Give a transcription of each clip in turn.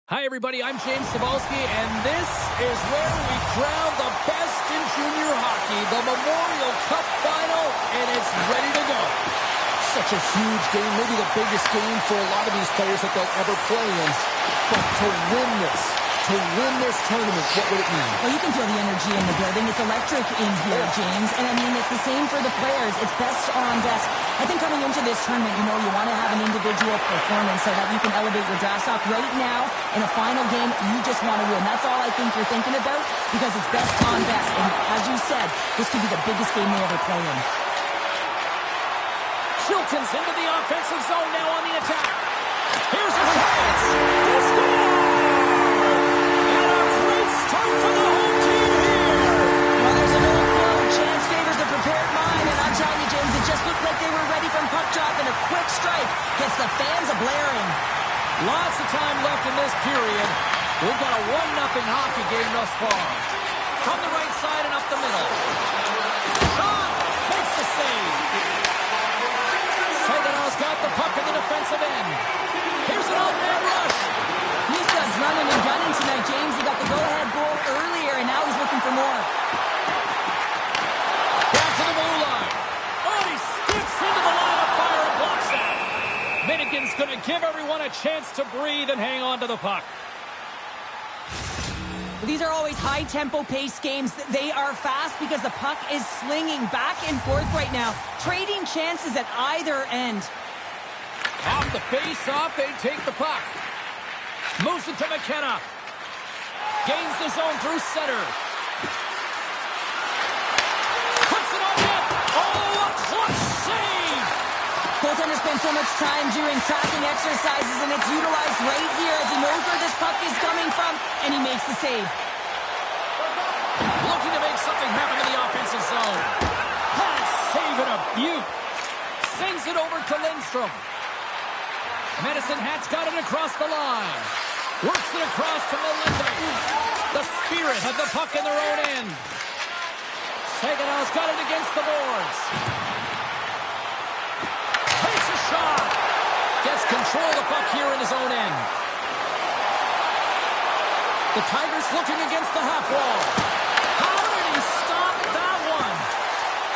Hi, everybody. I'm James Cebulski, and this is where we crown the best in junior hockey, the Memorial Cup Final, and it's ready to go. Such a huge game, maybe the biggest game for a lot of these players that they'll ever play in. But to win this tournament, what would it mean? Well, you can feel the energy in the building. It's electric in here, James. And, I mean, it's the same for the players. It's best on best. I think coming into this tournament, you want to have an individual performance so that you can elevate your draft stock. Right now, in a final game, you just want to win. That's all I think you're thinking about because it's best on best. And as you said, this could be the biggest game they ever play in. Chilton's into the offensive zone now on the attack. Here's a chance to score! And a great start for the home team here! Well, there's an old quote, chance favors a prepared mind, and I'm telling you, James, it just looked like they were ready from puck drop, and a quick strike gets the fans a-blaring. Lots of time left in this period. We've got a 1-0 hockey game thus far. From the right side and up the middle. Shot! Makes the save. Saganow's got the puck in the defensive end. Here's an odd-man rush. He's running and gunning tonight, James. He got the go-ahead goal earlier, and now he's looking for more. Back to the blue line. Oh, he skips into the line of fire and blocks that. Minigan's going to give everyone a chance to breathe and hang on to the puck. These are always high-tempo pace games. They are fast because the puck is slinging back and forth right now, trading chances at either end. Off the face-off, they take the puck. Moves it to McKenna. Gains the zone through center. Puts it on net. Oh, a clutch save! Goaltender spends so much time doing tracking exercises, and it's utilized right here as he knows where this puck is coming from, and he makes the save. Looking to make something happen in the offensive zone. That save and a beaut. Sends it over to Lindstrom. Medicine Hat's got it across the line. Works it across to Melinda. The Spirit have the puck in their own end. Saganow's got it against the boards. Takes a shot. Gets control of the puck here in his own end. The Tigers looking against the half wall. How did he stop that one?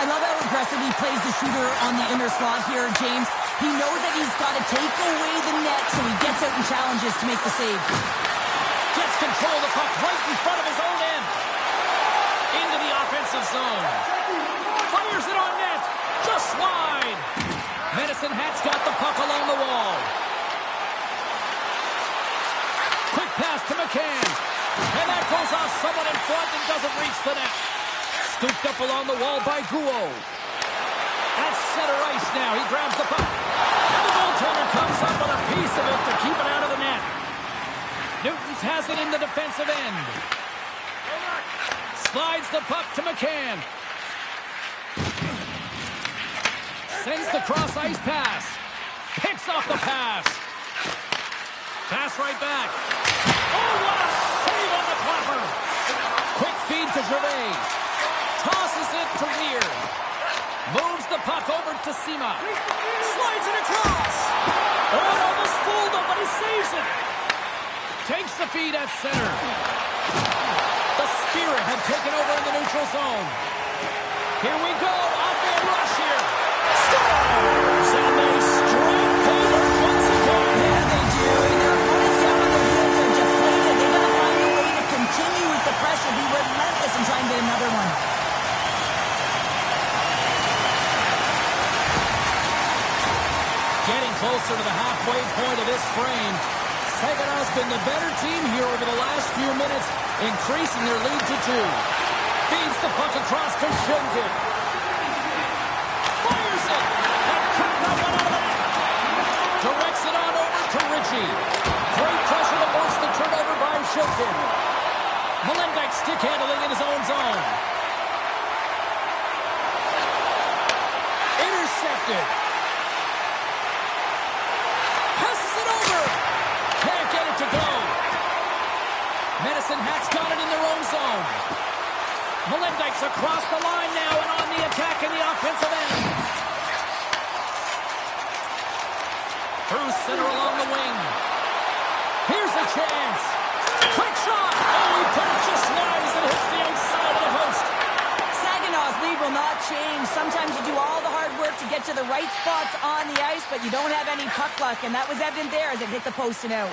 I love how aggressive he plays the shooter on the inner slot here, James. He knows that he's got to take away the net, so he gets out and challenges to make the save. Gets control of the puck right in front of his own end. Into the offensive zone. Fires it on net. Just wide. Medicine Hat's got the puck along the wall. Quick pass to McCann. And that goes off someone in front and doesn't reach the net. Scooped up along the wall by Guo. At center ice now. He grabs the puck. And the goaltender comes up with a piece of it to keep it out of the net. Newtons has it in the defensive end. Slides the puck to McCann. Sends the cross-ice pass. Picks off the pass. Pass right back. Oh, what a save on the clapper. Quick feed to Gervais. Tosses it to Weir. Moves the puck over to Sima. Slides it across. Oh, it almost fooled him, but he saves it. Takes the feed at center. The Spirit have taken over in the neutral zone. Here we go. Off-man rush here. Scores! And they strike forward once again. Yeah, they do. And their opponents down on the heels are deflated. They got to find a way to continue with the pressure, be relentless, and try and get another one. Getting closer to the halfway point of this frame. Saganow's been the better team here over the last few minutes, increasing their lead to 2. Feeds the puck across to Shilton. Fires it! And kicked that one out of the net. Directs it on over to Ritchie. Great pressure to force the turnover by Shilton. Melendijk stick handling in his own zone. Intercepted. Passes it over. Can't get it to go. Medicine Hat's got it in their own zone. Melendijk's across the line now and on the attack in the offensive end. Through center along the wing. Here's a chance. will not change. Sometimes you do all the hard work to get to the right spots on the ice, but you don't have any puck luck, and that was evident there as it hit the post and out.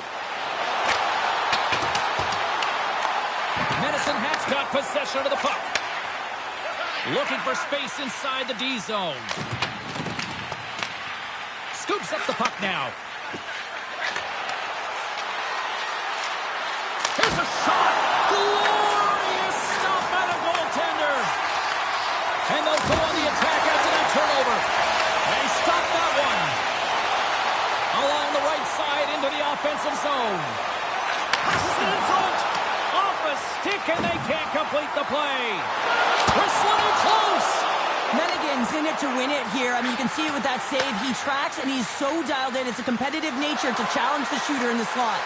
Medicine Hat's got possession of the puck. Looking for space inside the D zone. Scoops up the puck now. Here's a shot. Glorious stop by the goaltender. And they'll go on the attack after that turnover. And he stopped that one. Along the right side into the offensive zone. Passes it in front. Off a stick, and they can't complete the play. Whistling it close. Mennigan's in it to win it here. I mean, you can see it with that save. He tracks, and he's so dialed in. It's a competitive nature to challenge the shooter in the slot.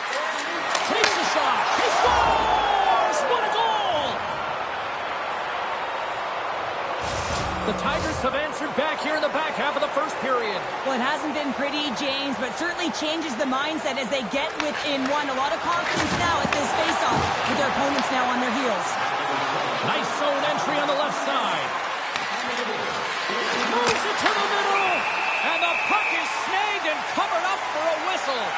Takes the shot. He scores! What a goal! The Tigers have answered back here in the back half of the first period. Well, it hasn't been pretty, James, but certainly changes the mindset as they get within one. A lot of confidence now at this face-off with their opponents now on their heels. Nice zone entry on the left side. Moves it to the middle. And the puck is snagged and covered up for a whistle.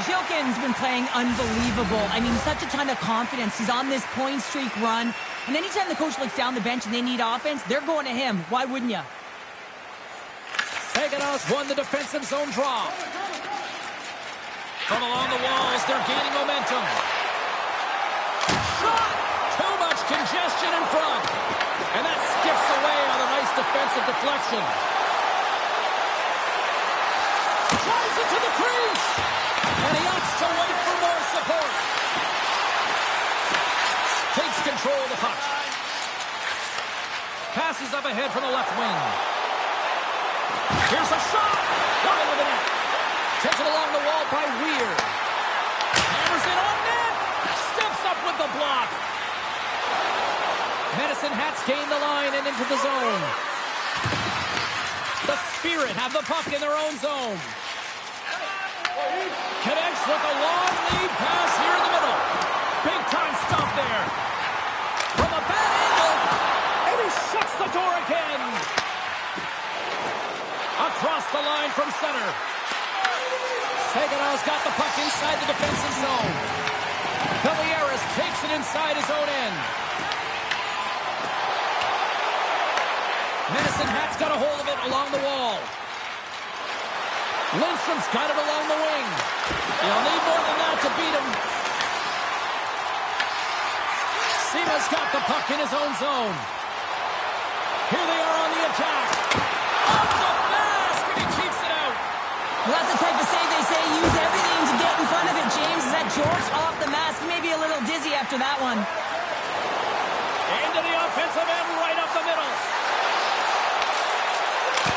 Jilkin's been playing unbelievable. I mean, such a ton of confidence. He's on this point streak run. And anytime the coach looks down the bench and they need offense, they're going to him. Why wouldn't you? Saginaws won the defensive zone draw. From along the walls, they're gaining momentum. Shot! Too much congestion in front. And that skips away on a nice defensive deflection. Drives it to the crease. And he opts to wait for more support. Takes control of the puck. Passes up ahead from the left wing. Here's a shot. Wide of the net. Taken along the wall by Weir. Hammers it on net. Steps up with the block. Medicine Hats gain the line and into the zone. The Spirit have the puck in their own zone. Connects with a long lead pass here in the middle. Big time stop there. From a bad angle. And he shuts the door again. Across the line from center. Saganow's got the puck inside the defensive zone. Villiers takes it inside his own end. Medicine Hat's got a hold of it along the wall. Lindstrom's got it along the wing. He'll need more than that to beat him. Sima's got the puck in his own zone. Here they are on the attack. Off the mask, and he keeps it out. Well, that's the type of save they say, use everything to get in front of it, James. Is that George off the mask? He may be a little dizzy after that one. Into the offensive end, right up the middle.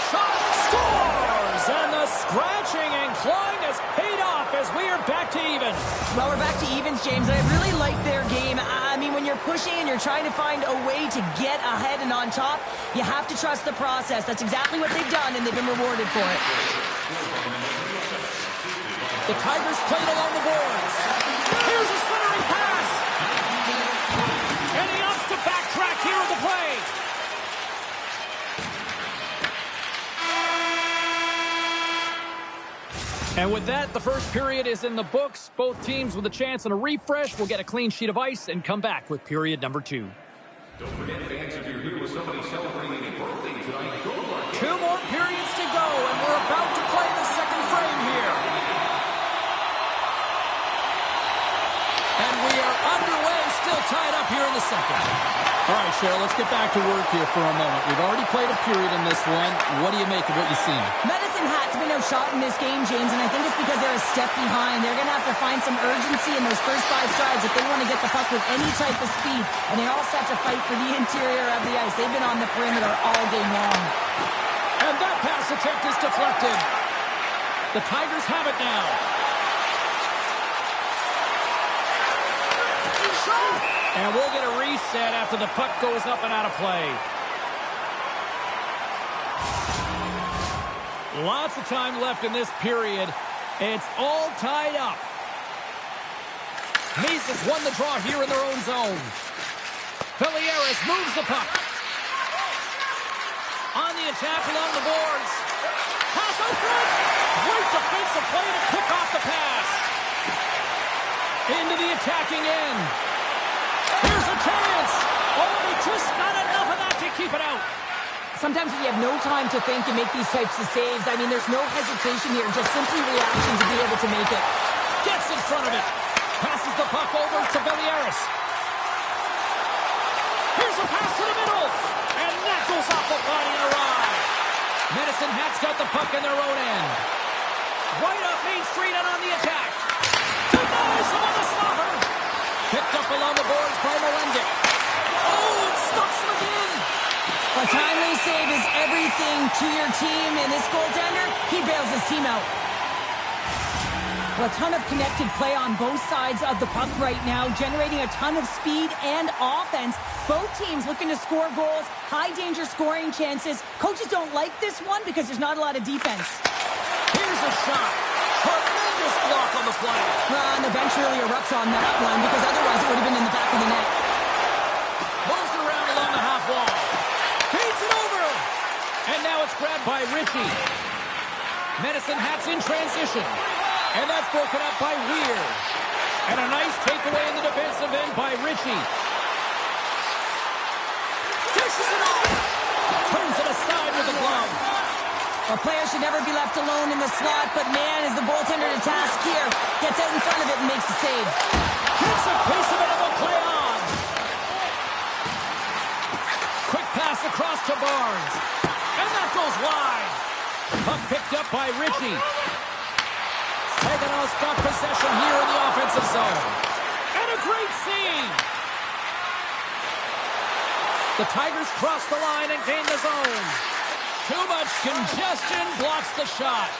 Shot, scores! And the scratching and clawing has paid off as we are back to even. Well, we're back to evens, James. I really like their game. I mean, when you're pushing and you're trying to find a way to get ahead and on top, you have to trust the process. That's exactly what they've done, and they've been rewarded for it. The Tigers played along the boards. Here's a centering pass. And he opts to backtrack here in the play. And with that, the first period is in the books. Both teams with a chance and a refresh will get a clean sheet of ice and come back with period number 2. Don't forget, fans, if you're here with somebody celebrating a birthday tonight, go to 2 more periods to go, and we're about to play the second frame here. And we are underway, still tied up here in the second. All right, Cheryl, let's get back to work here for a moment. We've already played a period in this one. What do you make of what you've seen? Medicine Hat's been outshot in this game, James, and I think it's because they're a step behind. They're going to have to find some urgency in those first 5 strides if they want to get the puck with any type of speed. And they all set to fight for the interior of the ice. They've been on the perimeter all game long. And that pass attempt is deflected. The Tigers have it now. And we'll get a reset after the puck goes up and out of play. Lots of time left in this period. It's all tied up. Mises won the draw here in their own zone. Villiers moves the puck. the attack along the boards. Pass out front. Great defensive play to pick off the pass. Into the attacking end. Here's a chance. Oh, he just got enough of that to keep it out. Sometimes when you have no time to think and make these types of saves, I mean, there's no hesitation here, just simply reaction to be able to make it. Gets in front of it. Passes the puck over to Villieris. Here's a pass to the middle. And that goes off the body and awry. Medicine Hat's got the puck in their own end. Right up Main Street and on the attack. Denies him on the slaughter. Picked up along the boards by Merendick. Oh, it stops him again. A timely save is everything to your team, and this goaltender, he bails his team out. Well, a ton of connected play on both sides of the puck right now, generating a ton of speed and offense. Both teams looking to score goals, high-danger scoring chances. Coaches don't like this one because there's not a lot of defense. Here's a shot. Tremendous block on the play. And the bench really erupts on that one because otherwise it would have been in the back of the net. Moves it around along the half wall. Feeds it over. And now it's grabbed by Ritchie. Medicine Hat's in transition. And that's broken up by Weir. And a nice takeaway in the defensive end by Ritchie. Dishes it off. Turns it aside with the glove. A player should never be left alone in the slot, but man, is the goaltender to task here. Gets out in front of it and makes the save. Gets a piece of it and will play on. Quick pass across to Barnes. And that goes wide. Puck picked up by Ritchie. Saginaw got possession here in the offensive zone. And a great save. The Tigers cross the line and gain the zone. Too much congestion blocks the shot.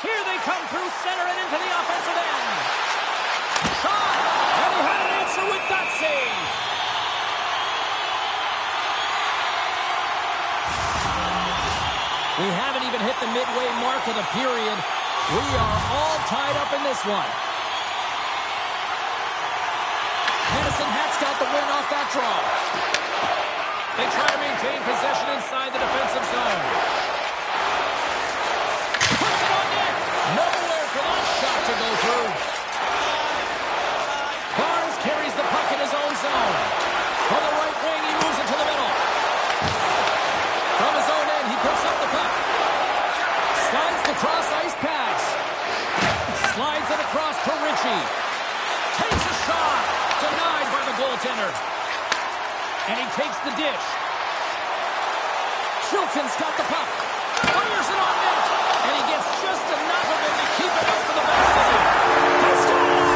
Here they come through center and into the offensive end. Shot! And he had an answer with that save. We haven't even hit the midway mark of the period. We are all tied up in this one. Medicine Hat's got the win off that draw. They try to maintain possession inside the defensive zone. Puts it on net. Nowhere for that shot to go through. Barnes carries the puck in his own zone. From the right wing, he moves it to the middle. From his own end, he picks up the puck. Slides the cross-ice pass. Slides it across to Ritchie. Takes a shot. Denied by the goaltender. And he takes the dish. Chilton's got the puck. Fires it on net. And he gets just enough of it to keep it out for the back of it. He scores!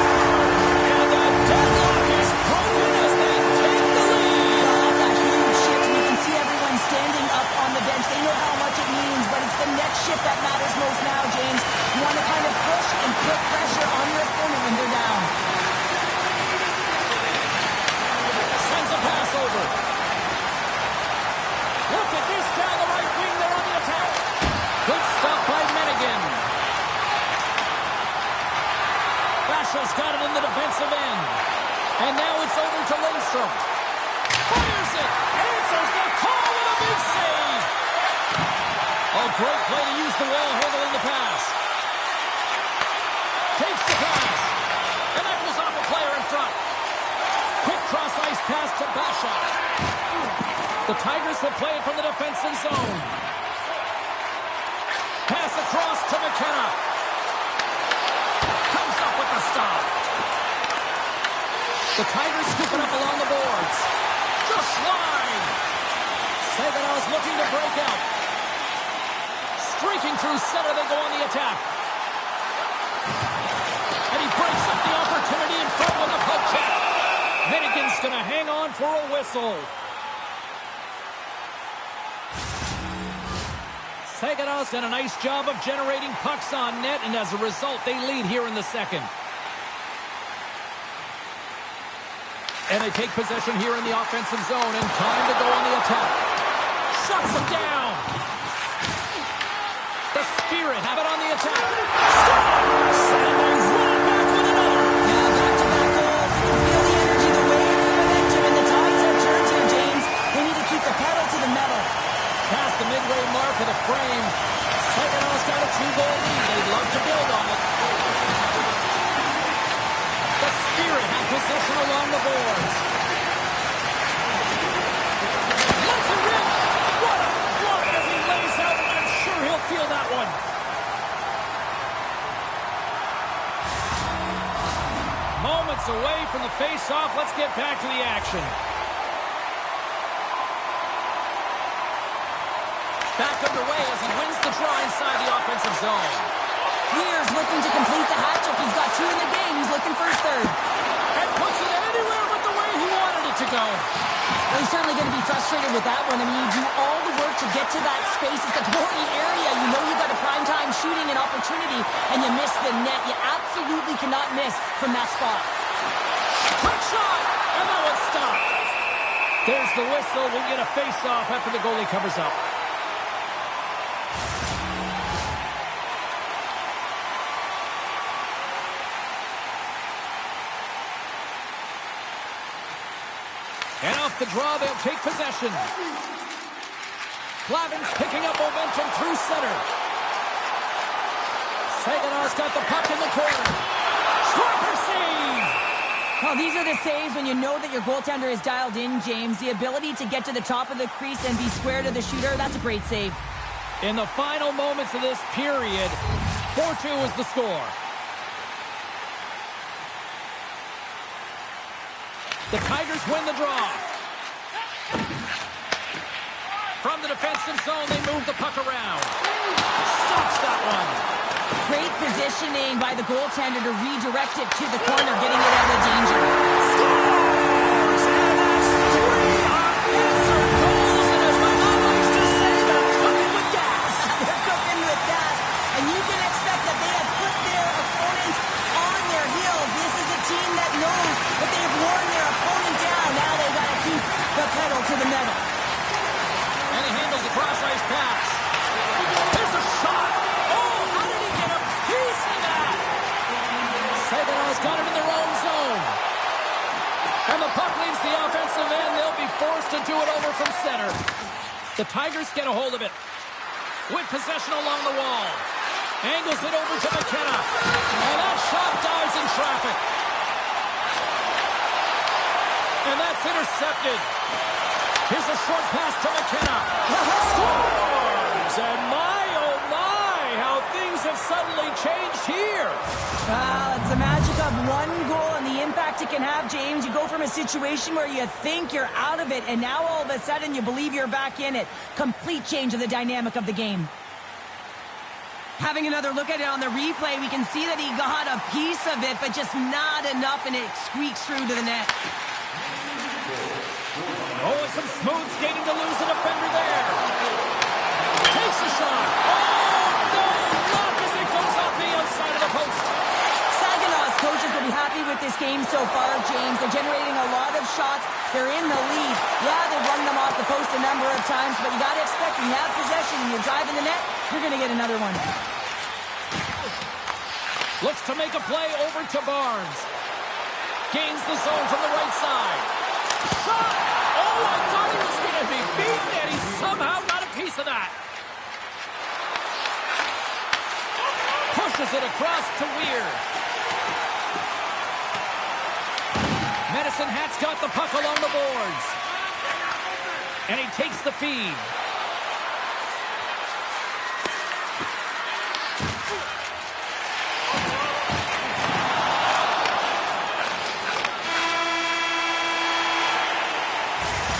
And the deadlock is broken as they take the lead. Oh, that's a huge shift. You can see everyone standing up on the bench. They know how much it means, but it's the next shift that matters most now, James. You want to kind of push and put pressure on your opponent when they're down. Sends a pass over. Look at this down the right wing there on the attack. Good stop by Menigan. Basha's got it in the defensive end. And now it's over to Lindstrom. Fires it. Answers the call with a big save. Oh, great play to use the wall handling the pass. Takes the pass. And that goes off a player in front. Quick cross-ice pass to Basha. The Tigers will play it from the defensive zone. Pass across to McKenna. Comes up with the stop. The Tigers scoop it up along the boards. Just wide. Saganow's looking to break out. Streaking through center, they go on the attack. And he breaks up the opportunity in front with a poke check. Minigan's going to hang on for a whistle. Saganow's done a nice job of generating pucks on net, and as a result, they lead here in the second. And they take possession here in the offensive zone, and time to go on the attack. Shuts them down. The Spirit have it on the attack. Scores! And they run it back with another. Yeah, back-to-back goals. You can feel the energy, the wave, the momentum, and the tides have turned here, James. They need to keep the pedal to the metal. Moments away from the face-off. Let's get back to the action. Back underway as he wins the draw inside the offensive zone. Here's looking to complete the hat trick. He's got 2 in the game. He's looking for his third. And puts it anywhere but the way he wanted it to go. Well, he's certainly going to be frustrated with that one. I mean, you do all the work to get to that space. It's a glory area. You know you've got a prime-time shooting and opportunity, and you miss the net. You absolutely cannot miss from that spot. Quick shot! And that one's stopped. There's the whistle. We'll get a face-off after the goalie covers up. And off the draw, they'll take possession. Glavin's picking up momentum through center. Saganow's got the puck in the corner. Sharper save! Well, these are the saves when you know that your goaltender is dialed in, James. The ability to get to the top of the crease and be square to the shooter, that's a great save. In the final moments of this period, 4-2 is the score. The Tigers win the draw. From the defensive zone, they move the puck around. Stops that one. Great positioning by the goaltender to redirect it to the corner, getting it out of danger. Scores! And that's 3 unanswered goals. And as my mom likes to say, they're cooking with gas. They're cooking with gas. And you can expect that they have put their opponents on their heels. This is a team that knows that they have worn their opponent down. Now they've got to keep the pedal to the metal. And he handles the cross-ice pass. There's a shot. Oh, how did he get a piece of that? Saganow's got it in their own zone. And the puck leaves the offensive end. They'll be forced to do it over from center. The Tigers get a hold of it. With possession along the wall. Angles it over to McKenna. And that shot dives in traffic. And that's intercepted. Here's a short pass to McKenna. Scores! And my, oh my, how things have suddenly changed here. Well, it's the magic of one goal and the impact it can have, James. You go from a situation where you think you're out of it, and now all of a sudden you believe you're back in it. Complete change of the dynamic of the game. Having another look at it on the replay, we can see that he got a piece of it, but just not enough, and it squeaks through to the net. Oh, and some smooth skating to lose a defender there. Takes a shot. Oh, no luck as it goes off the outside of the post. Saganow's coaches will be happy with this game so far, James. They're generating a lot of shots. They're in the lead. Yeah, they've run them off the post a number of times, but you got to expect when you have possession and you're driving the net, you're going to get another one. Looks to make a play over to Barnes. Gains the zone from the right side. Shot! Oh, I thought he was going to be beaten, and he somehow got a piece of that. Pushes it across to Weir. Medicine Hat's got the puck along the boards. And he takes the feed.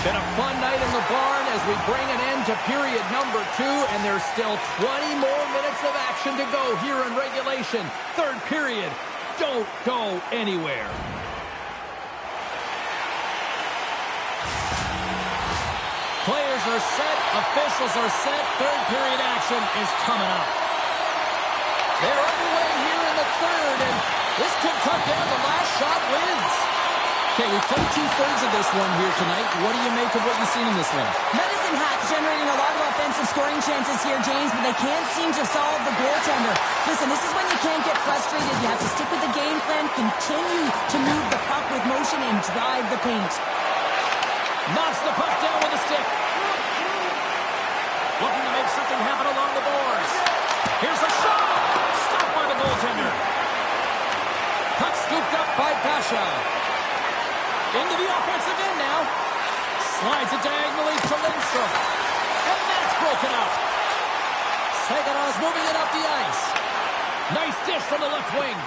Been a fun night in the barn as we bring an end to period number 2, and there's still 20 more minutes of action to go here in regulation. Third period. Don't go anywhere. Players are set. Officials are set. Third period action is coming up. They're underway here in the third, and this could come down to last shot wins. Okay, we've played 2/3 of this one here tonight. What do you make of what you've seen in this one? Medicine Hat's generating a lot of offensive scoring chances here, James, but they can't seem to solve the goaltender. Listen, this is when you can't get frustrated. You have to stick with the game plan, continue to move the puck with motion, and drive the paint. Knocks the puck down with a stick. Looking to make something happen along the boards. Here's a shot. Stopped by the goaltender. Puck scooped up by Pasha. Into the offensive end now. Slides it diagonally to Lindstrom. And that's broken up. Saganow's moving it up the ice. Nice dish from the left wing.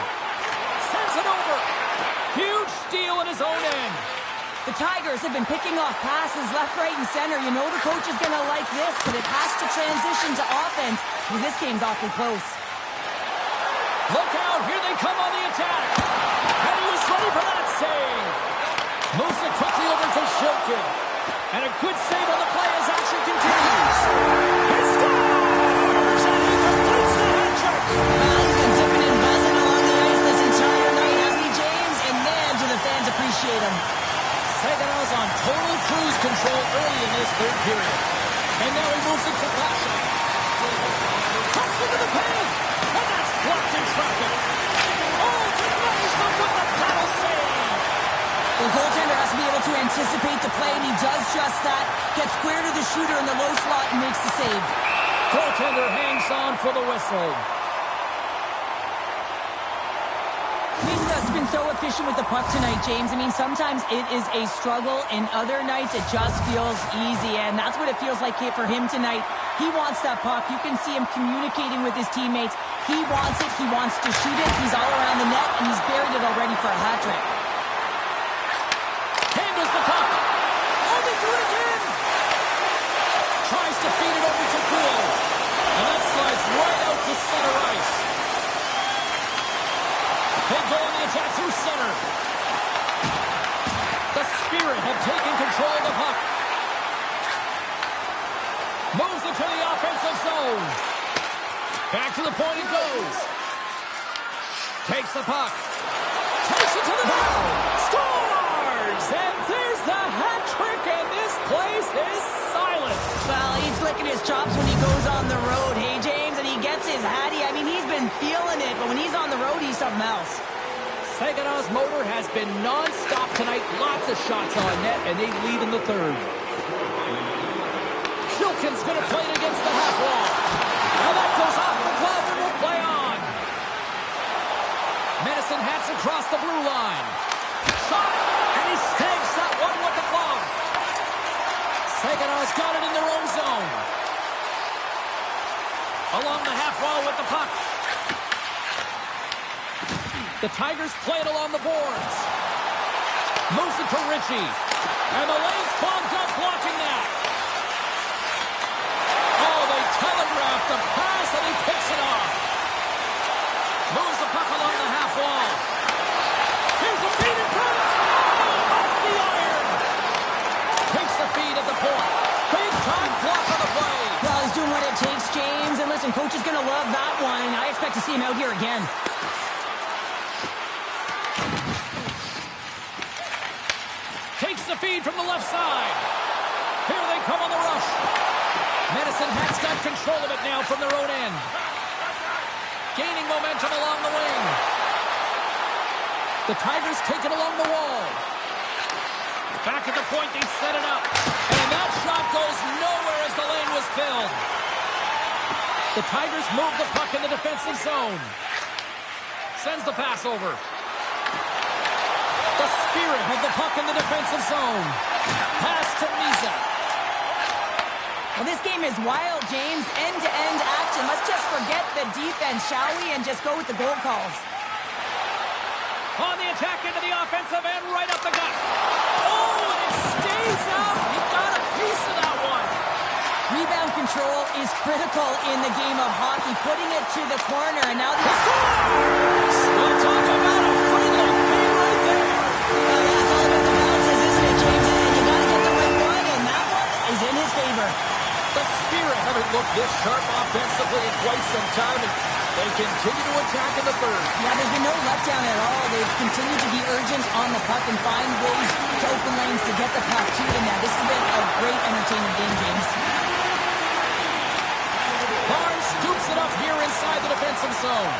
Sends it over. The Tigers have been picking off passes left, right, and center. You know the coach is going to like this, but it has to transition to offense because this game's awfully close. Look out, here they come on the attack. And he was ready for that save. Moves it quickly over to Shilkin. And a good save on the play as action continues. He scores! And he completes the hat trick. Well, he's been zipping and buzzing along the ice this entire night, hasn't he, James? And man, do the fans appreciate him. Saginaw on total cruise control early in this third period. And now he moves it to Pasha. Cuts into the paint. And that's blocked in traffic. Oh, denies them with the paddle save. The goaltender has to be able to anticipate the play, and he does just that. Gets square to the shooter in the low slot and makes the save. Goaltender hangs on for the whistle. He's been so efficient with the puck tonight, James. I mean, sometimes it is a struggle, and other nights it just feels easy, and that's what it feels like for him tonight. He wants that puck. You can see him communicating with his teammates. He wants it. He wants to shoot it. He's all around the net, and he's buried it already for a hat trick. Handles the puck. Oh, they do it again. Tries to feed it over to Gould. And that slides right out to center ice. They go on the attack through center. The Spirit have taken control of the puck. Moves it to the offensive zone. Back to the point it goes. Takes the puck. Takes it to the net. Scores! And there's the hat trick, and this place is silent. Well, he's licking his chops when he goes on the road, hey, James, and he gets his hattie. I mean, he's been feeling it, but when he's on the road, he's something else. Saginaw's motor has been non-stop tonight. Lots of shots on net, and they lead in the third. Shilkin's going to play it against the half wall. Now that goes off the glove and will play on. Medicine Hat's across the blue line. Shot, and he snags that one with the glove. Saginaw's got it in their own zone. Along the half wall with the puck. The Tigers play it along the boards. Moves it to Ritchie. And the lane's clogged up blocking that. Oh, they telegraph the pass, and he picks it off. Moves the puck along the half wall. Here's a feed in front. Oh, up the iron. Takes the feed at the point. Big time block on the play. Well, he's doing what it takes, James. And listen, coach is going to love that one. I expect to see him out here again. Takes the feed from the left side. Here they come on the rush. Medicine Hat's got control of it now from their own end. Gaining momentum along the wing. The Tigers take it along the wall. Back at the point, they set it up. And that shot goes nowhere as the lane was filled. The Tigers move the puck in the defensive zone. Sends the pass over. The Spirit have the puck in the defensive zone. Pass to Misa. Well, this game is wild, James. End-to-end action. Let's just forget the defense, shall we? And just go with the goal calls. On the attack into the offensive end, right up the gut. Oh, and it stays out. He got a piece of that one. Rebound control is critical in the game of hockey. Putting it to the corner, and now the Scores! We'll talk about a friendly feed right there. Well, yeah, it's all about the bounces, isn't it, James? And you got to get the right one, and that one is in his favor. The Spirit haven't looked this sharp offensively in quite some time, and they continue to attack in the third. Yeah, there's been no letdown at all. They've continued to be urgent on the puck and find ways to open lanes to get the puck to them now. This has been a great, entertaining game, James. Barnes scoops it up here inside the defensive zone.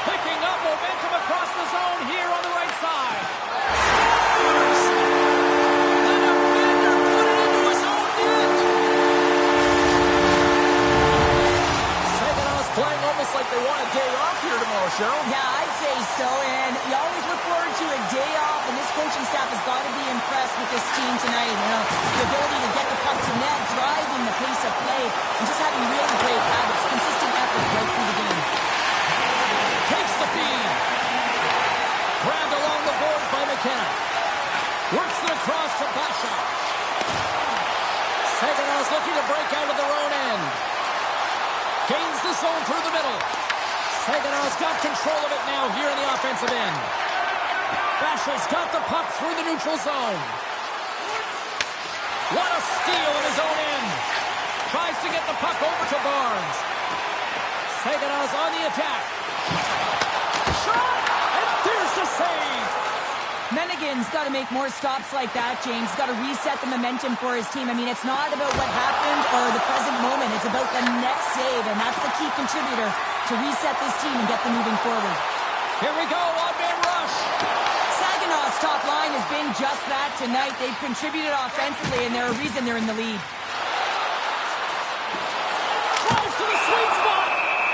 Picking up momentum across the zone here on the right side. Scores! The defender put it into his own net. Saginaw's playing almost like they want a day off here tomorrow, Cheryl. Yeah, I'd say so, and you always look forward to a day off, and this coaching staff has got to be impressed with this team tonight. You know, the ability to get the puck to net, driving the pace of play, and just having really great habits, consistent effort right through the game. Takes the feed. Grabbed along the boards by McKenna. Works to Basha. Saginaw is looking to break out of their own end. Gains the zone through the middle. Saginaw's got control of it now here in the offensive end. Basha's got the puck through the neutral zone. What a steal in his own end. Tries to get the puck over to Barnes. Saginaw's on the attack. Shot! And there's the save! Mennigan's got to make more stops like that, James. He's got to reset the momentum for his team. I mean, it's not about what happened or the present moment. It's about the next save, and that's the key contributor to reset this team and get them moving forward. Here we go, one-man rush. Saginaw's top line has been just that tonight. They've contributed offensively, and they're a reason they're in the lead. Drives to the sweet spot.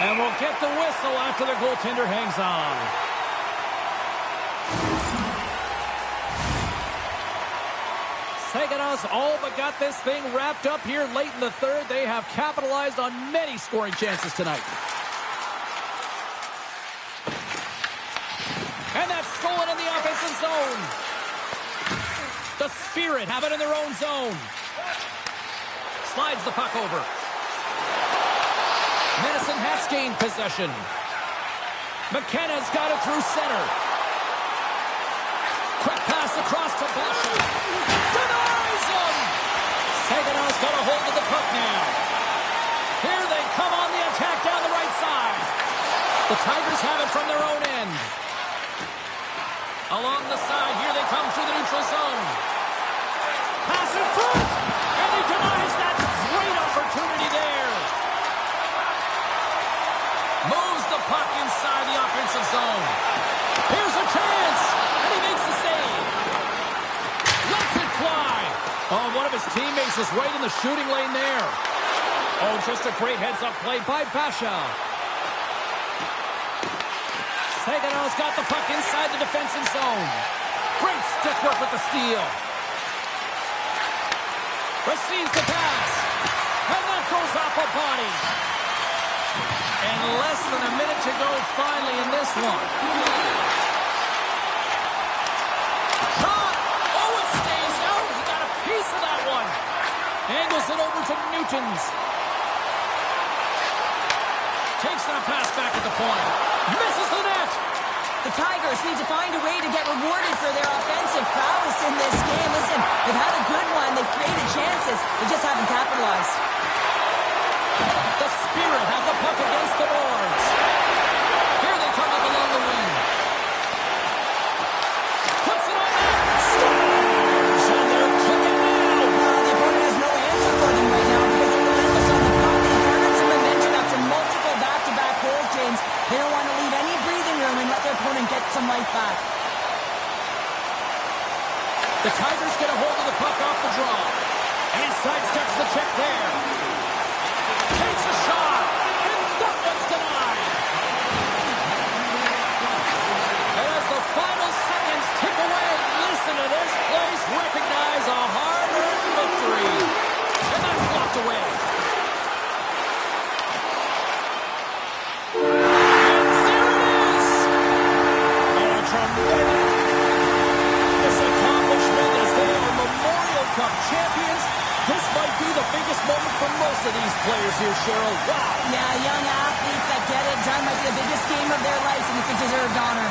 And we'll get the whistle after the goaltender hangs on. Saginaw's all but got this thing wrapped up here late in the third. They have capitalized on many scoring chances tonight. And that's stolen in the offensive zone. The Spirit have it in their own zone. Slides the puck over. Medicine has gained possession. McKenna's got it through center. Quick pass across to Basha. Denies him! Saginaw's got a hold of the puck now. Here they come on the attack down the right side. The Tigers have it from their own end. Along the side, here they come through the neutral zone. Pass in front! And he denies that great opportunity there. Moves the puck inside the offensive zone. Here's a chance! And he makes the save. Lets it fly. Oh, one of his teammates was right in the shooting lane there. Oh, just a great heads-up play by Basha. Saginaw's got the puck inside the defensive zone. Great stick work with the steal. Receives the pass. And that goes off a body. And less than a minute to go finally in this one. Shot! Oh, it stays out. He got a piece of that one. Angles it over to Newtons. Takes that pass back at the point. Misses the net. The Tigers need to find a way to get rewarded for their offensive prowess in this game. Listen, they've had a good one. They've created chances. They just haven't capitalized. The Spirit have the puck against the boards. Here they come up along the wing. Puts it on net. Scores! And they're kicking now. The opponent has no answer for them right now because they're relentless on the puck. They've garnered some momentum after multiple back-to-back goals, James. They don't want to leave any breathing room and let their opponent get some life back. The Tigers get a hold of the puck off the draw. And he sidesteps the check there. Takes a shot. And that one's denied. And as the final seconds tick away, listen to this place recognize a hard-earned victory. And that's blocked away. And there it is. And a tremendous accomplishment as they are Memorial Cup champions. This might be the biggest moment for most of these players here, Cheryl. Wow. Yeah, young athletes that get it done might be the biggest game of their lives, and it's a deserved honor.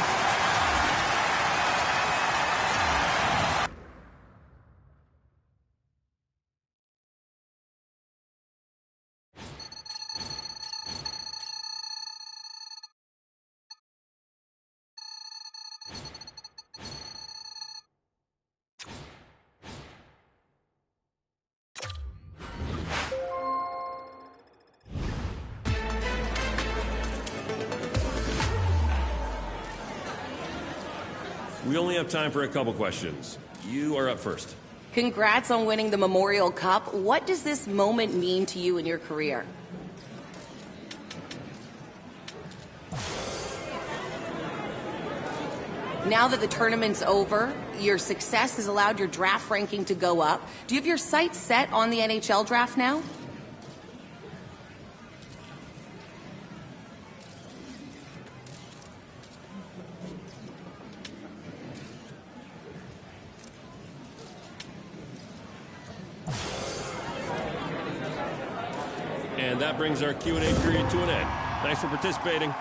We only have time for a couple questions. You are up first. Congrats on winning the Memorial Cup. What does this moment mean to you in your career? Now that the tournament's over, your success has allowed your draft ranking to go up. Do you have your sights set on the NHL draft now? And that brings our Q&A period to an end. Thanks for participating.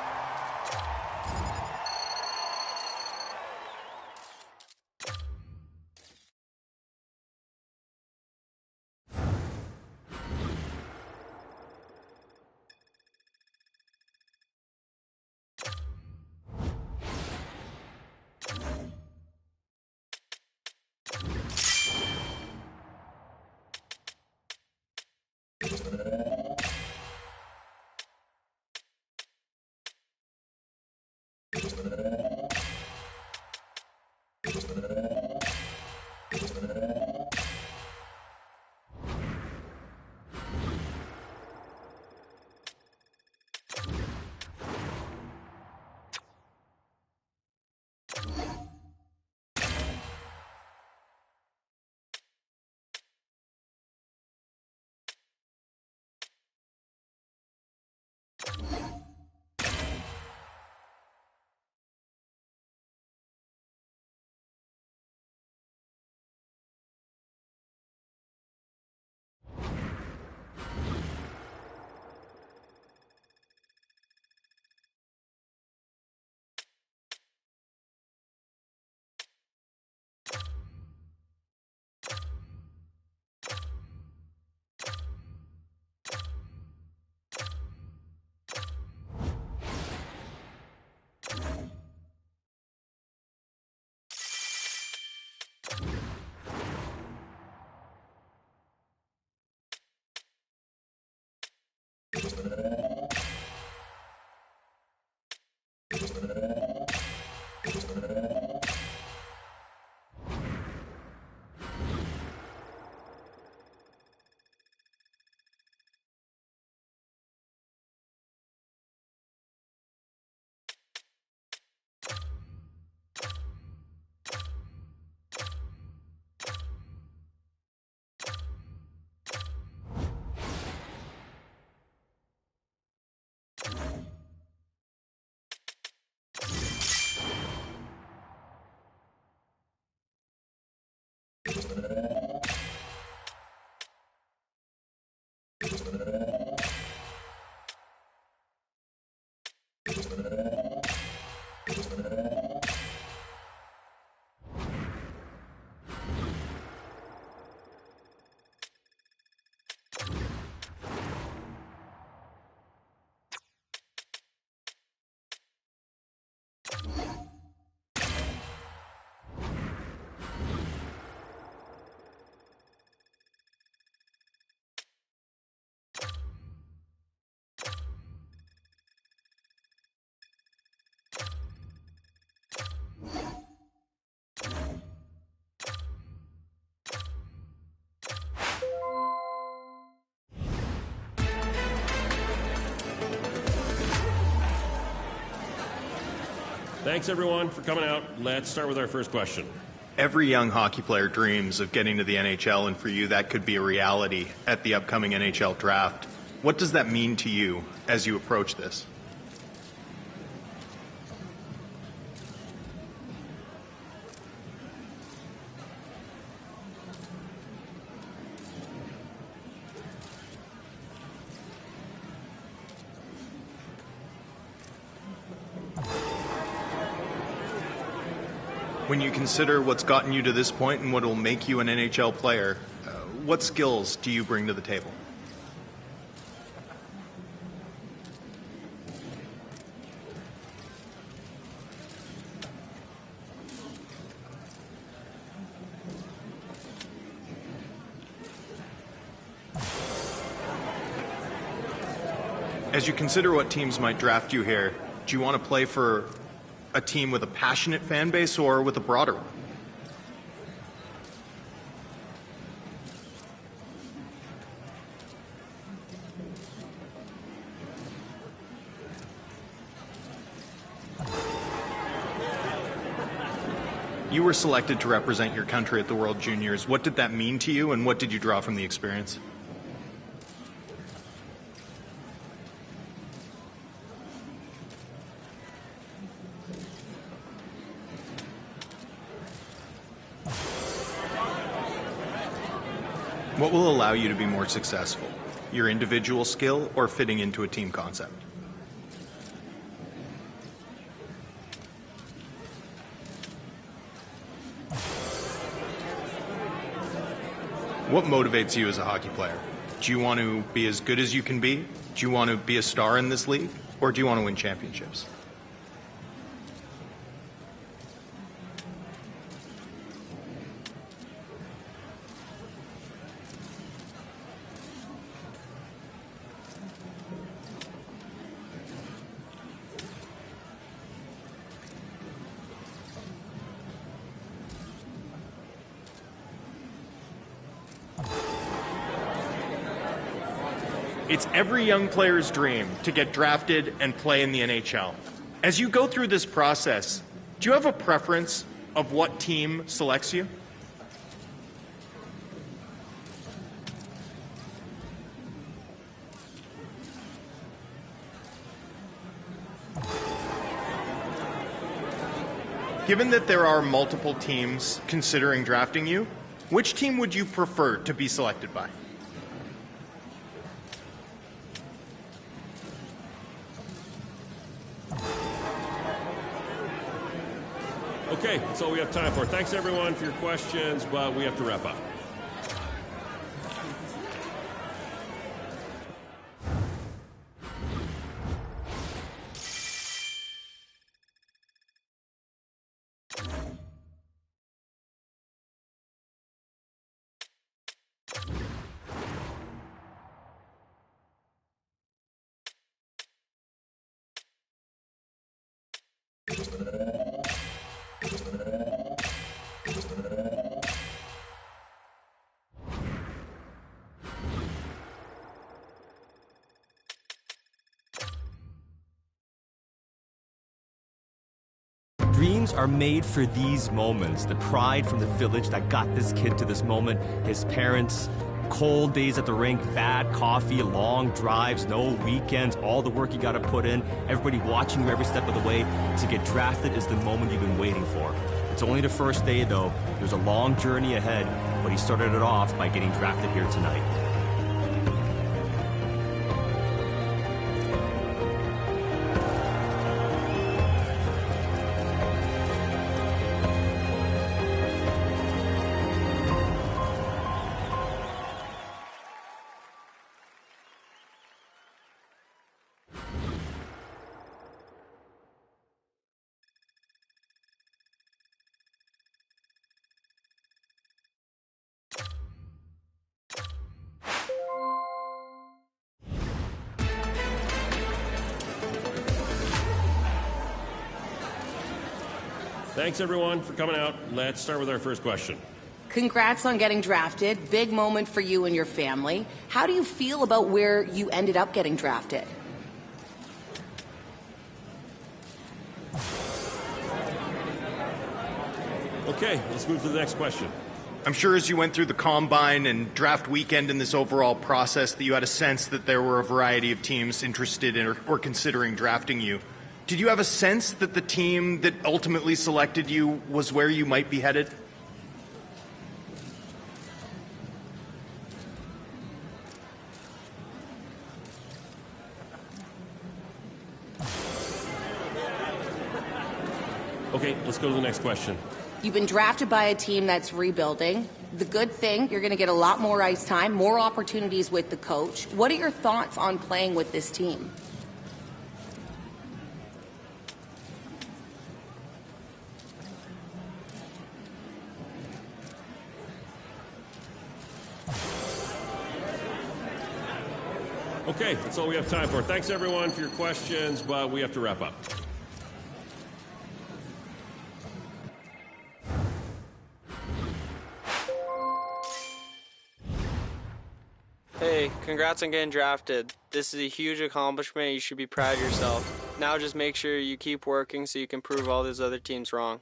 Thanks, everyone, for coming out. Let's start with our first question. Every young hockey player dreams of getting to the NHL, and for you, that could be a reality at the upcoming NHL draft. What does that mean to you as you approach this? When you consider what's gotten you to this point and what will make you an NHL player, what skills do you bring to the table? As you consider what teams might draft you here, do you want to play for a team with a passionate fan base or with a broader one? You were selected to represent your country at the World Juniors. What did that mean to you, and what did you draw from the experience? What will allow you to be more successful? your individual skill, or fitting into a team concept? What motivates you as a hockey player? Do you want to be as good as you can be? Do you want to be a star in this league? Or do you want to win championships? It's every young player's dream to get drafted and play in the NHL. As you go through this process, do you have a preference of what team selects you? Given that there are multiple teams considering drafting you, which team would you prefer to be selected by? Okay, that's all we have time for. Thanks, everyone, for your questions, but we have to wrap up. Dreams are made for these moments. The pride from the village that got this kid to this moment, his parents, cold days at the rink, bad coffee, long drives, no weekends, all the work you got to put in, everybody watching you every step of the way. To get drafted is the moment you've been waiting for. It's only the first day, though. There's a long journey ahead, but he started it off by getting drafted here tonight. Thanks, everyone, for coming out. Let's start with our first question. Congrats on getting drafted. Big moment for you and your family. How do you feel about where you ended up getting drafted? Okay, let's move to the next question. I'm sure as you went through the combine and draft weekend in this overall process that you had a sense that there were a variety of teams interested in or considering drafting you. Did you have a sense that the team that ultimately selected you was where you might be headed? Okay, let's go to the next question. You've been drafted by a team that's rebuilding. The good thing, you're going to get a lot more ice time, more opportunities with the coach. What are your thoughts on playing with this team? Okay, that's all we have time for. Thanks, everyone, for your questions, but we have to wrap up. Hey, congrats on getting drafted. This is a huge accomplishment. You should be proud of yourself. Now just make sure you keep working so you can prove all those other teams wrong.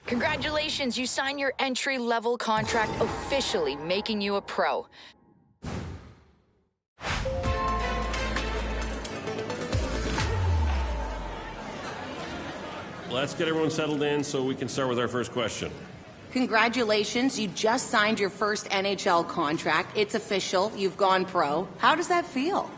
Congratulations, you signed your entry-level contract, officially making you a pro. Let's get everyone settled in so we can start with our first question. Congratulations, you just signed your first NHL contract. It's official, you've gone pro. How does that feel?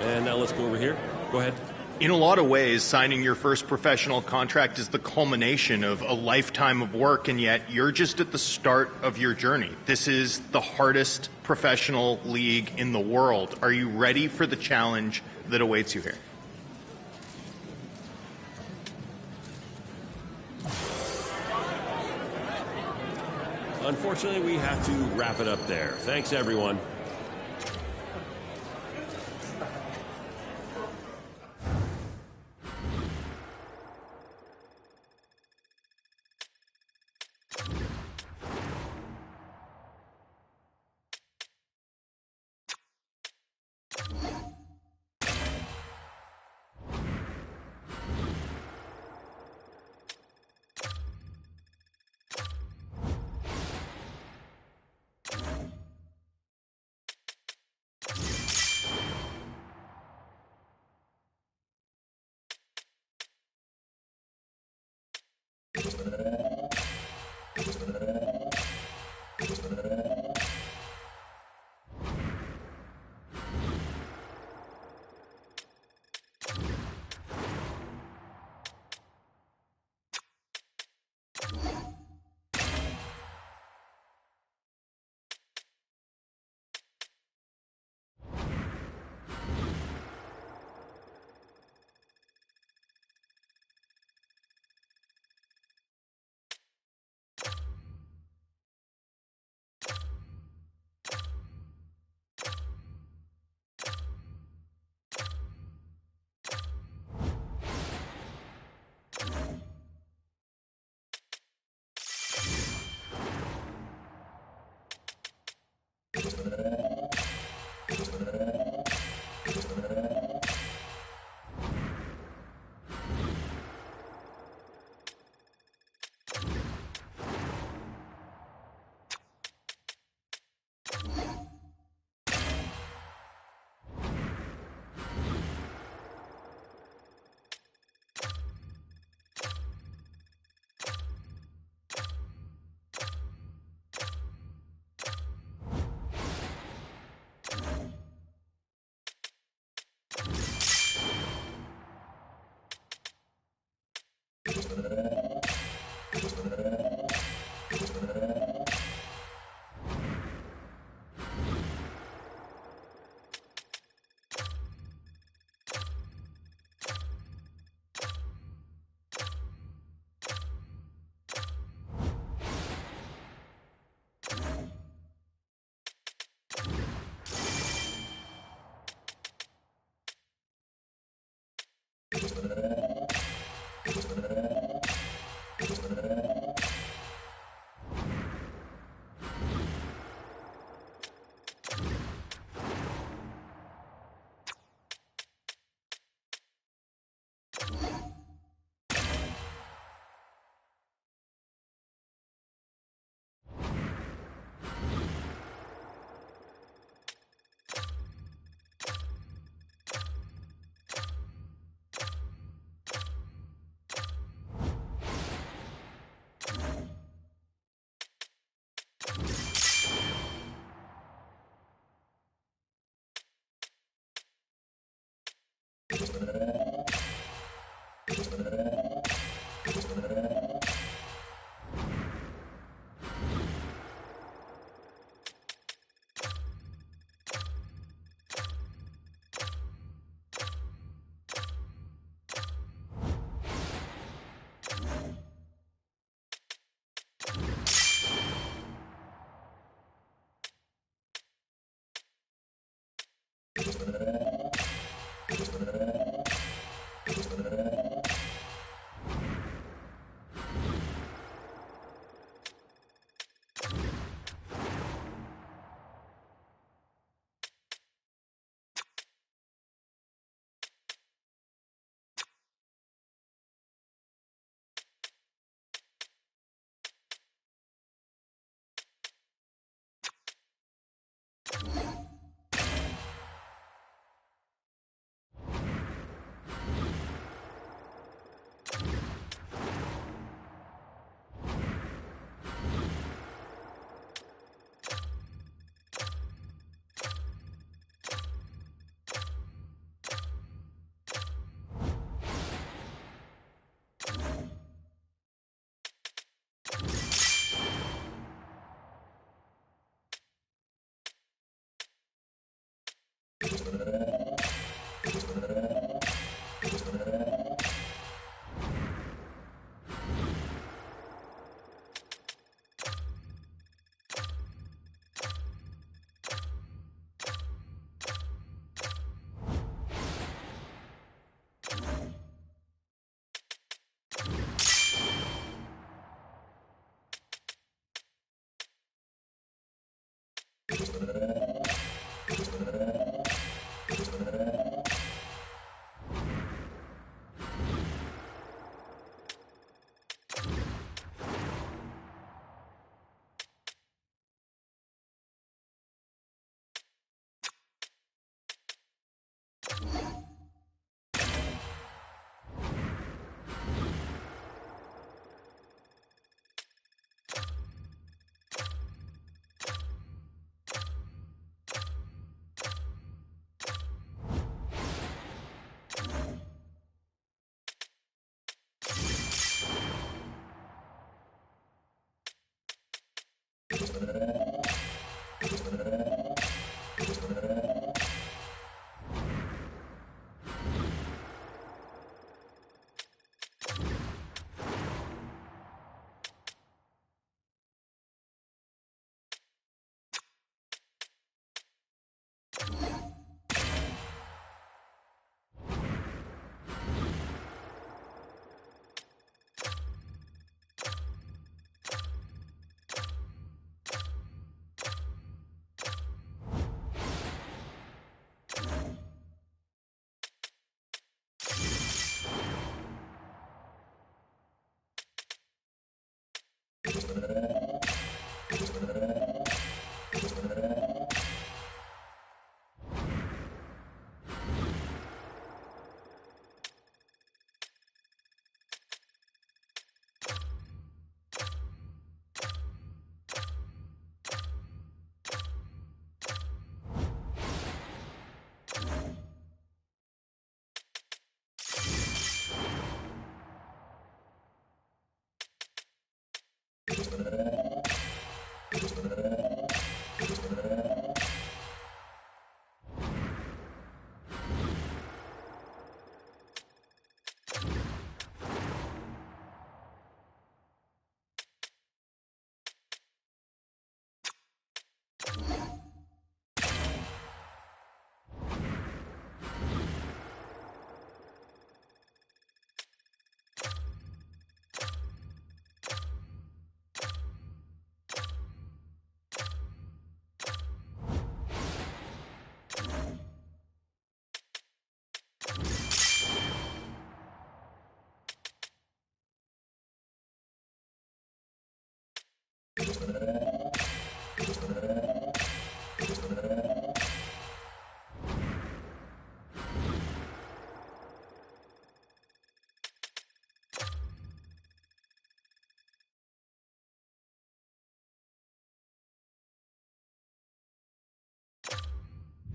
And now let's go over here. Go ahead. In a lot of ways, signing your first professional contract is the culmination of a lifetime of work, and yet you're just at the start of your journey. This is the hardest professional league in the world. Are you ready for the challenge that awaits you here? Unfortunately, we have to wrap it up there. Thanks, everyone.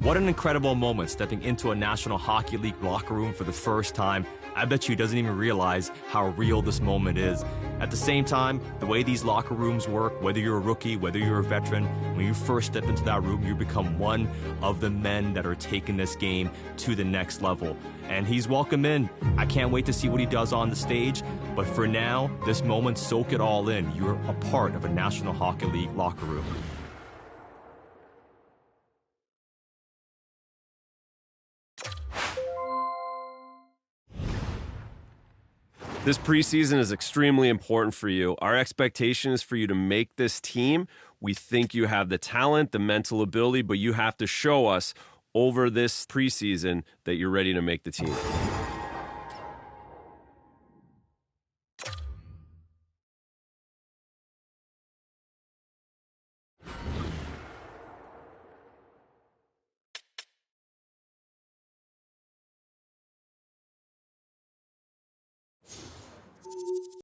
What an incredible moment stepping into a National Hockey League locker room for the first time. I bet you he doesn't even realize how real this moment is. At the same time, the way these locker rooms work, whether you're a rookie, whether you're a veteran, when you first step into that room, you become one of the men that are taking this game to the next level. And he's welcome in. I can't wait to see what he does on the stage. But for now, this moment, soak it all in. You're a part of a National Hockey League locker room. This preseason is extremely important for you. Our expectation is for you to make this team. We think you have the talent, the mental ability, but you have to show us over this preseason that you're ready to make the team.